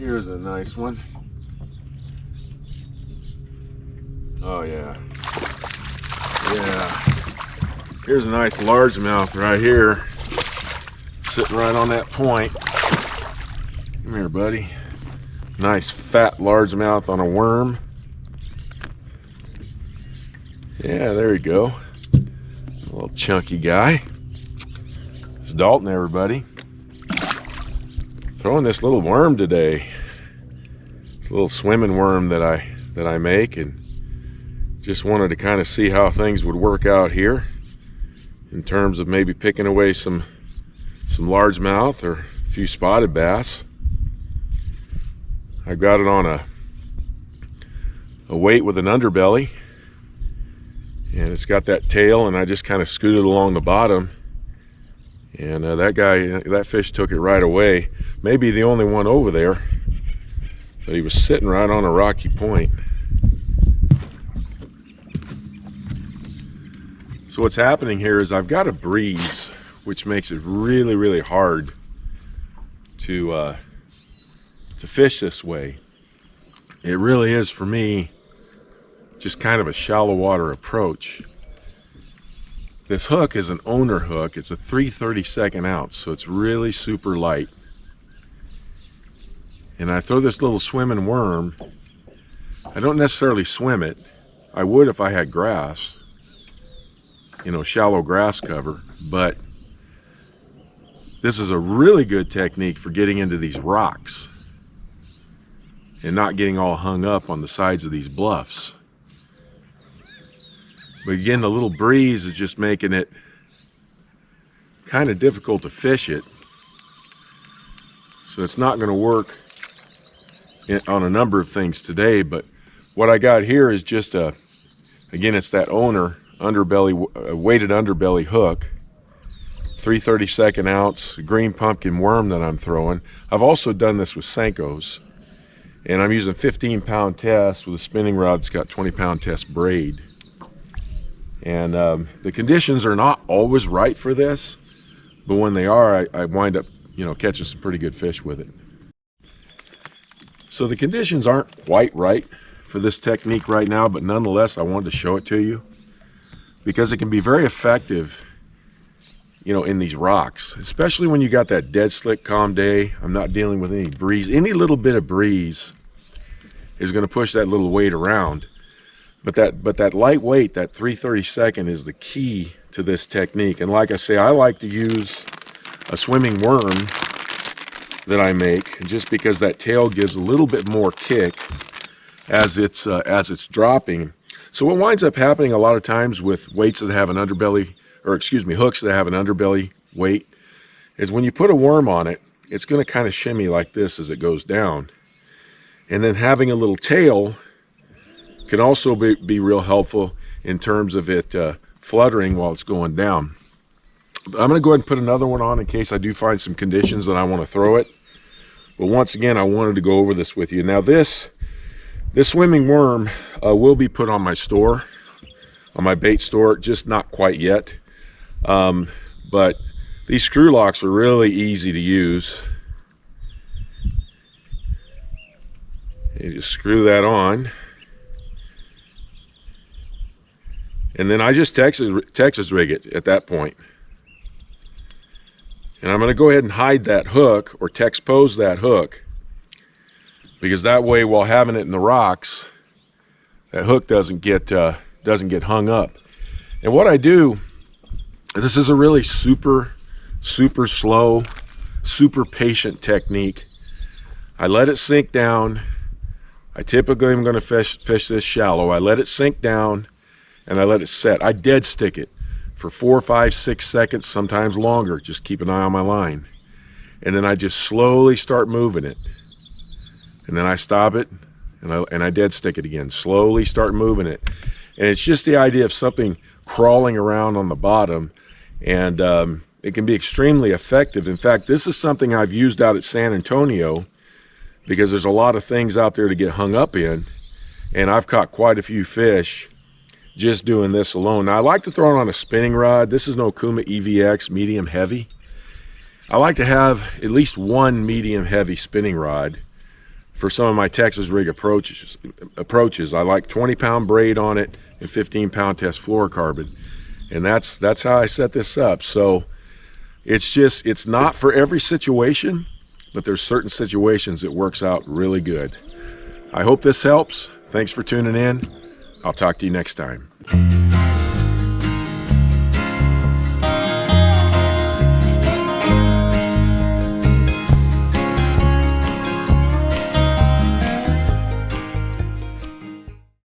Here's a nice one. Oh yeah. Yeah. Here's a nice largemouth right here. Sitting right on that point. Come here, buddy. Nice fat largemouth on a worm. Yeah, there you go. A little chunky guy. It's Dalton, everybody. Throwing this little worm today. It's a little swimming worm that I make, and just wanted to kind of see how things would work out here in terms of maybe picking away some largemouth or a few spotted bass. I got it on a weight with an underbelly, and it's got that tail, and I just kind of scooted along the bottom, and that fish took it right away. Maybe the only one over there, but he was sitting right on a rocky point. So what's happening here is I've got a breeze, which makes it really, really hard to fish this way. It really is, for me, just kind of a shallow water approach. This hook is an owner hook. It's a 3/32 ounce, so it's really super light. And I throw this little swimming worm. I don't necessarily swim it. I would if I had grass, you know, shallow grass cover, but this is a really good technique for getting into these rocks and not getting all hung up on the sides of these bluffs. But again, the little breeze is just making it kind of difficult to fish it. So it's not going to work on a number of things today, but what I got here is just again, it's that owner underbelly, weighted underbelly hook, 3/32 ounce green pumpkin worm that I'm throwing. I've also done this with Senkos, and I'm using 15-pound test with a spinning rod that's got 20-pound test braid. And the conditions are not always right for this, but when they are, I wind up, you know, catching some pretty good fish with it. So the conditions aren't quite right for this technique right now, but nonetheless, I wanted to show it to you because it can be very effective, you know, in these rocks, especially when you got that dead slick calm day. I'm not dealing with any breeze. Any little bit of breeze is going to push that little weight around. But that light weight, that 3/32 is the key to this technique. And like I say, I like to use a swimming worm that I make, just because that tail gives a little bit more kick as it's dropping. So what winds up happening a lot of times with weights that have an underbelly, or excuse me, hooks that have an underbelly weight, is when you put a worm on it, it's going to kind of shimmy like this as it goes down. And then having a little tail can also be real helpful in terms of it fluttering while it's going down. I'm going to go ahead and put another one on in case I do find some conditions that I want to throw it. But once again, I wanted to go over this with you. Now this swimming worm will be put on my store, on my bait store, just not quite yet. But these screw locks are really easy to use. You just screw that on. And then I just Texas rig it at that point. And I'm going to go ahead and hide that hook, or Texpose that hook, because that way, while having it in the rocks, that hook doesn't get hung up. And what I do, this is a really super slow, super patient technique. I let it sink down. I typically am going to fish this shallow. I let it sink down, and I let it set. I dead stick it for 4, 5, 6 seconds, sometimes longer. Just keep an eye on my line. And then I just slowly start moving it. And then I stop it, and I dead stick it again. Slowly start moving it. And it's just the idea of something crawling around on the bottom, and it can be extremely effective. In fact, this is something I've used out at San Antonio, because there's a lot of things out there to get hung up in, and I've caught quite a few fish just doing this alone. Now, I like to throw it on a spinning rod. This is an Okuma EVX medium heavy. I like to have at least one medium heavy spinning rod for some of my Texas rig approaches, I like 20-pound braid on it and 15-pound test fluorocarbon, and that's how I set this up. So it's not for every situation, but there's certain situations it works out really good. I hope this helps. Thanks for tuning in. I'll talk to you next time.